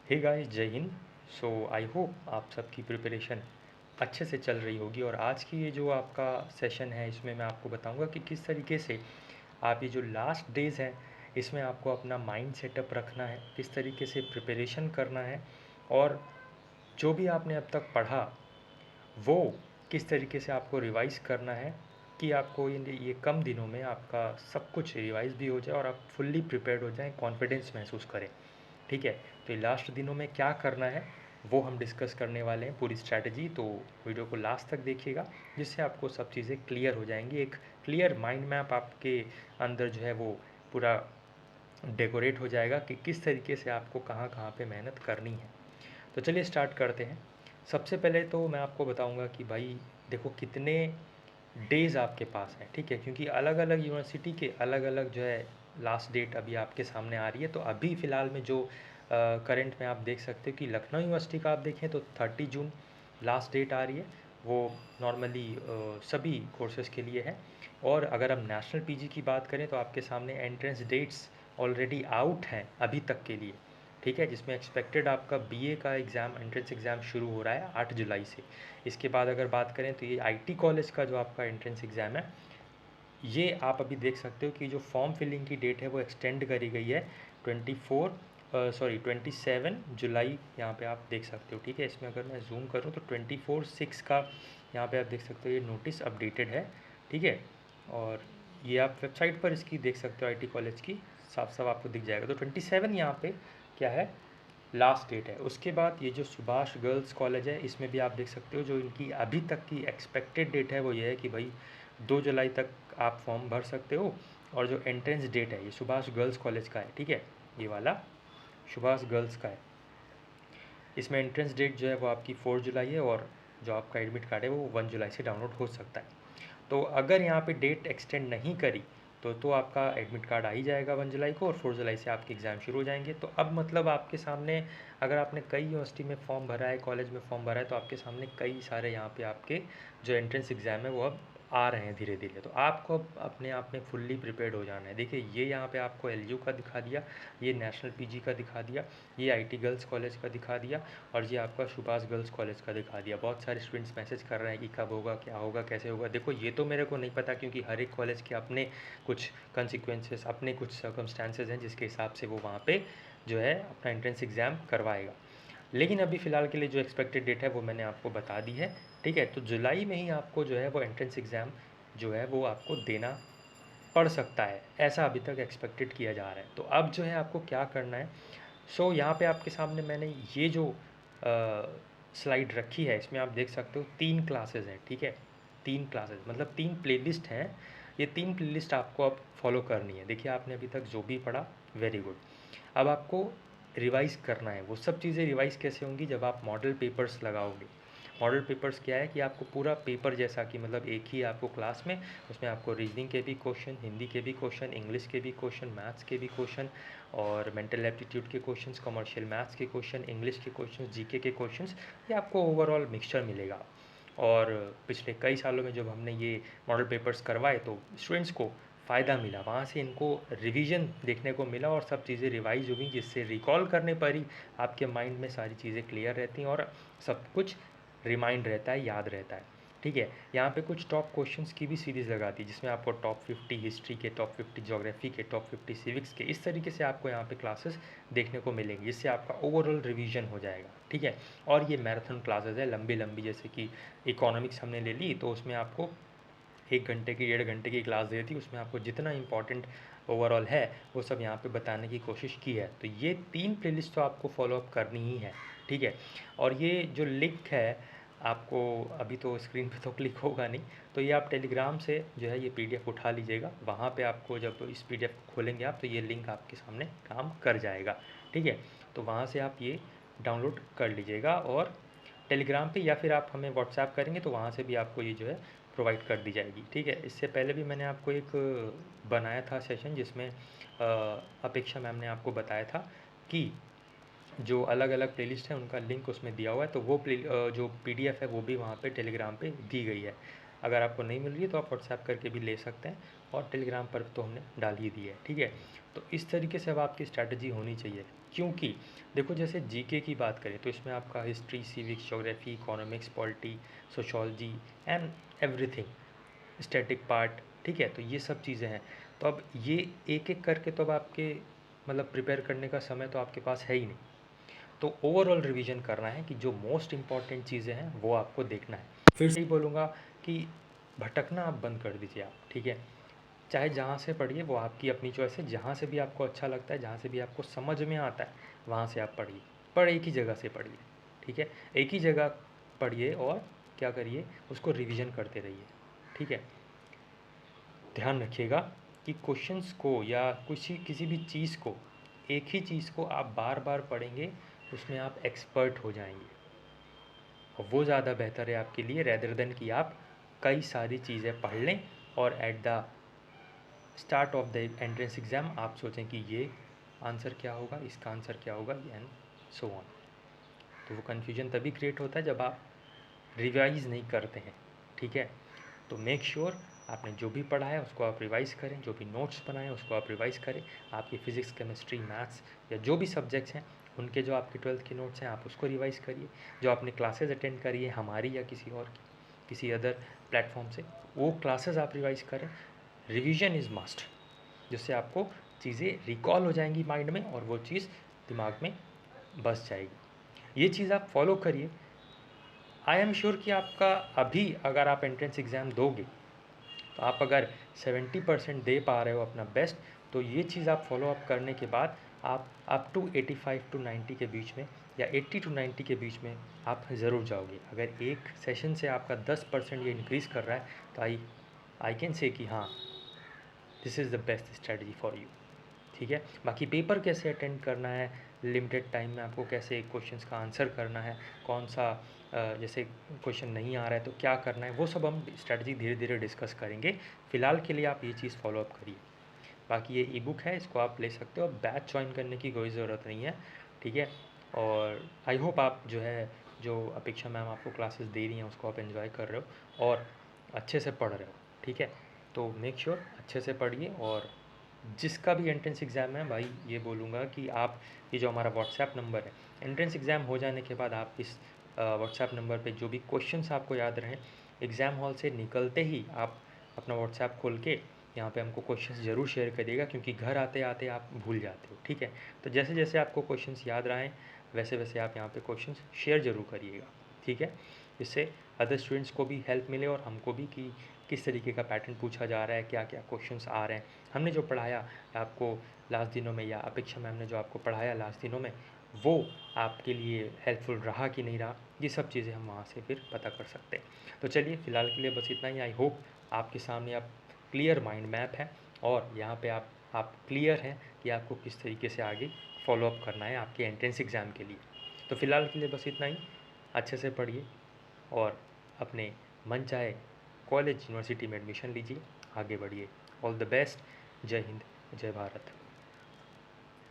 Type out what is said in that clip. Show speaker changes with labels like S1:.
S1: Hey guys, जय हिंद। सो I hope आप सबकी प्रिपरेशन अच्छे से चल रही होगी। और आज की ये जो आपका सेशन है, इसमें मैं आपको बताऊंगा कि किस तरीके से आप ये जो लास्ट डेज़ हैं इसमें आपको अपना माइंड सेटअप रखना है, किस तरीके से प्रिपरेशन करना है, और जो भी आपने अब तक पढ़ा वो किस तरीके से आपको रिवाइज़ करना है कि आपको ये कम दिनों में आपका सब कुछ रिवाइज़ भी हो जाए और आप फुल्ली प्रिपेयर्ड हो जाएं, कॉन्फिडेंस महसूस करें। ठीक है। तो ये लास्ट दिनों में क्या करना है वो हम डिस्कस करने वाले हैं, पूरी स्ट्रैटेजी। तो वीडियो को लास्ट तक देखिएगा, जिससे आपको सब चीज़ें क्लियर हो जाएंगी। एक क्लियर माइंड मैप आपके अंदर जो है वो पूरा डेकोरेट हो जाएगा कि किस तरीके से आपको कहाँ कहाँ पे मेहनत करनी है। तो चलिए स्टार्ट करते हैं। सबसे पहले तो मैं आपको बताऊंगा कि भाई देखो कितने डेज़ आपके पास हैं। ठीक है, क्योंकि अलग अलग यूनिवर्सिटी के अलग अलग जो है लास्ट डेट अभी आपके सामने आ रही है। तो अभी फ़िलहाल में जो करंट में आप देख सकते हो कि लखनऊ यूनिवर्सिटी का आप देखें तो 30 जून लास्ट डेट आ रही है। वो नॉर्मली सभी कोर्सेज़ के लिए है। और अगर हम नेशनल पीजी की बात करें तो आपके सामने एंट्रेंस डेट्स ऑलरेडी आउट हैं अभी तक के लिए। ठीक है, जिसमें एक्सपेक्टेड आपका बीए का एग्ज़ाम, एंट्रेंस एग्ज़ाम शुरू हो रहा है 8 जुलाई से। इसके बाद अगर बात करें तो ये आईटी कॉलेज का जो आपका एंट्रेंस एग्ज़ाम है, ये आप अभी देख सकते हो कि जो फॉर्म फिलिंग की डेट है वो एक्सटेंड करी गई है 27 जुलाई। यहाँ पे आप देख सकते हो। ठीक है, इसमें अगर मैं जूम करूँ तो 24/6 का यहाँ पे आप देख सकते हो ये नोटिस अपडेटेड है। ठीक है, और ये आप वेबसाइट पर इसकी देख सकते हो, आईटी कॉलेज की साफ साफ आपको दिख जाएगा। तो 27 यहाँ पे क्या है, लास्ट डेट है। उसके बाद ये जो सुभाष गर्ल्स कॉलेज है, इसमें भी आप देख सकते हो जो इनकी अभी तक की एक्सपेक्टेड डेट है वो ये है कि भाई 2 जुलाई तक आप फॉर्म भर सकते हो। और जो एंट्रेंस डेट है ये सुभाष गर्ल्स कॉलेज का है। ठीक है, ये वाला सुभाष गर्ल्स का है। इसमें एंट्रेंस डेट जो है वो आपकी 4 जुलाई है, और जो आपका एडमिट कार्ड है वो 1 जुलाई से डाउनलोड हो सकता है। तो अगर यहाँ पे डेट एक्सटेंड नहीं करी तो आपका एडमिट कार्ड आ ही जाएगा 1 जुलाई को, और 4 जुलाई से आपके एग्ज़ाम शुरू हो जाएंगे। तो अब मतलब आपके सामने, अगर आपने कई यूनिवर्सिटी में फॉर्म भरा है, कॉलेज में फॉर्म भरा है, तो आपके सामने कई सारे यहाँ पे आपके जो एंट्रेंस एग्ज़ाम है वो अब आ रहे हैं धीरे धीरे। तो आपको अब अपने आप में फुल्ली प्रिपेयर्ड हो जाना है। देखिए ये यहाँ पे आपको एलयू का दिखा दिया, ये नेशनल पीजी का दिखा दिया, ये आईटी गर्ल्स कॉलेज का दिखा दिया, और ये आपका सुभाष गर्ल्स कॉलेज का दिखा दिया। बहुत सारे स्टूडेंट्स मैसेज कर रहे हैं कि कब होगा, क्या होगा, कैसे होगा। देखो ये तो मेरे को नहीं पता, क्योंकि हर एक कॉलेज के अपने कुछ कंसिक्वेंसेस, अपने कुछ सर्कमस्टांसेस हैं जिसके हिसाब से वो वहाँ पे जो है अपना एंट्रेंस एग्ज़ाम करवाएगा। लेकिन अभी फ़िलहाल के लिए जो एक्सपेक्टेड डेट है वो मैंने आपको बता दी है। ठीक है, तो जुलाई में ही आपको जो है वो एंट्रेंस एग्ज़ाम जो है वो आपको देना पड़ सकता है, ऐसा अभी तक एक्सपेक्टेड किया जा रहा है। तो अब जो है आपको क्या करना है, सो यहाँ पे आपके सामने मैंने ये जो स्लाइड रखी है, इसमें आप देख सकते हो 3 क्लासेस हैं। ठीक है, 3 क्लासेस मतलब 3 प्लेलिस्ट हैं। ये 3 प्लेलिस्ट आपको अब फॉलो करनी है। देखिए आपने अभी तक जो भी पढ़ा, वेरी गुड। अब आपको रिवाइज़ करना है। वो सब चीज़ें रिवाइज़ कैसे होंगी, जब आप मॉडल पेपर्स लगाओगे। मॉडल पेपर्स क्या है कि आपको पूरा पेपर जैसा कि मतलब एक ही आपको क्लास में, उसमें आपको रीजनिंग के भी क्वेश्चन, हिंदी के भी क्वेश्चन, इंग्लिश के भी क्वेश्चन, मैथ्स के भी क्वेश्चन, और मेंटल एप्टीट्यूड के क्वेश्चंस, कमर्शियल मैथ्स के क्वेश्चन, इंग्लिश के क्वेश्चंस, जीके के क्वेश्चंस, ये आपको ओवरऑल मिक्सचर मिलेगा। और पिछले कई सालों में जब हमने ये मॉडल पेपर्स करवाए तो स्टूडेंट्स को फ़ायदा मिला, वहाँ से इनको रिवीजन देखने को मिला और सब चीज़ें रिवाइज हो गई, जिससे रिकॉल करने पर ही आपके माइंड में सारी चीज़ें क्लियर रहती हैं और सब कुछ रिमाइंड रहता है, याद रहता है। ठीक है, यहाँ पे कुछ टॉप क्वेश्चंस की भी सीरीज़ लगा दी, जिसमें आपको टॉप 50 हिस्ट्री के, टॉप 50 ज्योग्राफी के, टॉप 50 सिविक्स के, इस तरीके से आपको यहाँ पे क्लासेस देखने को मिलेंगी, जिससे आपका ओवरऑल रिवीजन हो जाएगा। ठीक है, और ये मैराथन क्लासेस है, लंबी लंबी, जैसे कि इकोनॉमिक्स हमने ले ली तो उसमें आपको 1 घंटे की, 1.5 घंटे की क्लास दी थी, उसमें आपको जितना इंपॉर्टेंट ओवरऑल है वो सब यहाँ पे बताने की कोशिश की है। तो ये 3 प्लेलिस्ट तो आपको फॉलोअप करनी ही है। ठीक है, और ये जो लिंक है आपको अभी तो स्क्रीन पे तो क्लिक होगा नहीं, तो ये आप टेलीग्राम से जो है ये पीडीएफ उठा लीजिएगा। वहाँ पे आपको जब इस पीडीएफ को खोलेंगे आप तो ये लिंक आपके सामने काम कर जाएगा। ठीक है, तो वहाँ से आप ये डाउनलोड कर लीजिएगा, और टेलीग्राम पे या फिर आप हमें व्हाट्सएप करेंगे तो वहाँ से भी आपको ये जो है प्रोवाइड कर दी जाएगी। ठीक है, इससे पहले भी मैंने आपको एक बनाया था सेशन, जिसमें अपेक्षा मैम ने आपको बताया था कि जो अलग अलग प्लेलिस्ट है उनका लिंक उसमें दिया हुआ है, तो वो जो पीडीएफ है वो भी वहाँ पे टेलीग्राम पे दी गई है। अगर आपको नहीं मिल रही है तो आप व्हाट्सएप करके भी ले सकते हैं, और टेलीग्राम पर तो हमने डाल ही दी है, ठीक है। तो इस तरीके से अब आपकी स्ट्रैटेजी होनी चाहिए, क्योंकि देखो जैसे जीके की बात करें तो इसमें आपका history, civics, geography, economics, polity, sociology and everything, static part, ठीक है। तो ये सब चीज़ें हैं। तो अब ये एक एक करके तो अब आपके मतलब प्रिपेयर करने का समय तो आपके पास है ही नहीं। तो ओवरऑल रिवीजन करना है कि जो मोस्ट इम्पॉर्टेंट चीज़ें हैं वो आपको देखना है। फिर से ही बोलूँगा कि भटकना आप बंद कर दीजिए आप, ठीक है। चाहे जहाँ से पढ़िए वो आपकी अपनी चॉइस है, जहाँ से भी आपको अच्छा लगता है, जहाँ से भी आपको समझ में आता है वहाँ से आप पढ़िए, पर एक ही जगह से पढ़िए, ठीक है। एक ही जगह पढ़िए और क्या करिए, उसको रिवीजन करते रहिए, ठीक है। ध्यान रखिएगा कि क्वेश्चंस को या किसी भी चीज़ को, एक ही चीज़ को आप बार बार पढ़ेंगे, उसमें आप एक्सपर्ट हो जाएंगे, और वो ज़्यादा बेहतर है आपके लिए रेदर देन कि आप कई सारी चीज़ें पढ़ लें और at the start of the entrance exam आप सोचें कि ये आंसर क्या होगा, इसका आंसर क्या होगा, एंड सो ऑन। तो वो कन्फ्यूजन तभी क्रिएट होता है जब आप रिवाइज़ नहीं करते हैं, ठीक है। तो मेक श्योर आपने जो भी पढ़ा है उसको आप रिवाइज़ करें, जो भी नोट्स बनाए उसको आप रिवाइज़ करें। आपकी फ़िज़िक्स, केमिस्ट्री, मैथ्स या जो भी सब्जेक्ट्स हैं उनके जो आपके 12th के नोट्स हैं आप उसको रिवाइज़ करिए। जो आपने क्लासेस अटेंड करी है हमारी या किसी और की, किसी अदर प्लेटफॉर्म से, वो क्लासेस आप रिवाइज़ करें। रिवीजन इज़ मस्ट, जिससे आपको चीज़ें रिकॉल हो जाएंगी माइंड में और वो चीज़ दिमाग में बस जाएगी। ये चीज़ आप फॉलो करिए। आई एम श्योर कि आपका अभी अगर आप एंट्रेंस एग्ज़ाम दोगे तो आप अगर 70% दे पा रहे हो अपना बेस्ट, तो ये चीज़ आप फॉलो अप करने के बाद आप अप टू 85 टू 90 के बीच में या 80 टू 90 के बीच में आप ज़रूर जाओगे। अगर एक सेशन से आपका 10% ये इंक्रीज़ कर रहा है तो आई कैन से कि हाँ, this is the best strategy for you, ठीक है। बाकी पेपर कैसे अटेंड करना है, लिमिटेड टाइम में आपको कैसे क्वेश्चंस का आंसर करना है, कौन सा जैसे क्वेश्चन नहीं आ रहा है तो क्या करना है, वो सब हम स्ट्रेटजी धीरे धीरे डिस्कस करेंगे। फ़िलहाल के लिए आप ये चीज़ फॉलो अप करिए। बाकी ये ई बुक है, इसको आप ले सकते हो, बैच ज्वाइन करने की कोई ज़रूरत नहीं है, ठीक है। और आई होप आप जो है, जो अपेक्षा मैम आपको क्लासेस दे रही हैं उसको आप एंजॉय कर रहे हो और अच्छे से पढ़ रहे हो, ठीक है। तो मेक श्योर अच्छे से पढ़िए, और जिसका भी एंट्रेंस एग्ज़ाम है भाई, ये बोलूँगा कि आप ये जो हमारा व्हाट्सएप नंबर है, एंट्रेंस एग्ज़ाम हो जाने के बाद आप इस व्हाट्सएप नंबर पे जो भी क्वेश्चंस आपको याद रहें, एग्ज़ाम हॉल से निकलते ही आप अपना व्हाट्सएप खोल के यहाँ पे हमको क्वेश्चंस ज़रूर शेयर करिएगा, क्योंकि घर आते आते आप भूल जाते हो, ठीक है। तो जैसे जैसे आपको क्वेश्चंस याद रहें वैसे वैसे आप यहाँ पे क्वेश्चंस शेयर ज़रूर करिएगा, ठीक है। जिससे अदर स्टूडेंट्स को भी हेल्प मिले और हमको भी कि किस तरीके का पैटर्न पूछा जा रहा है, क्या क्या क्वेश्चंस आ रहे हैं, हमने जो पढ़ाया आपको लास्ट दिनों में या अपेक्षा मैम ने जो आपको पढ़ाया लास्ट दिनों में वो आपके लिए हेल्पफुल रहा कि नहीं रहा, ये सब चीज़ें हम वहाँ से फिर पता कर सकते हैं। तो चलिए फ़िलहाल के लिए बस इतना ही। आई होप आपके सामने आप क्लियर माइंड मैप है और यहाँ पे आप क्लियर हैं कि आपको किस तरीके से आगे फॉलो अप करना है आपके एंट्रेंस एग्ज़ाम के लिए। तो फ़िलहाल के लिए बस इतना ही। अच्छे से पढ़िए और अपने मन चाहे कॉलेज यूनिवर्सिटी में एडमिशन लीजिए, आगे बढ़िए। All the best. जय हिंद, जय भारत।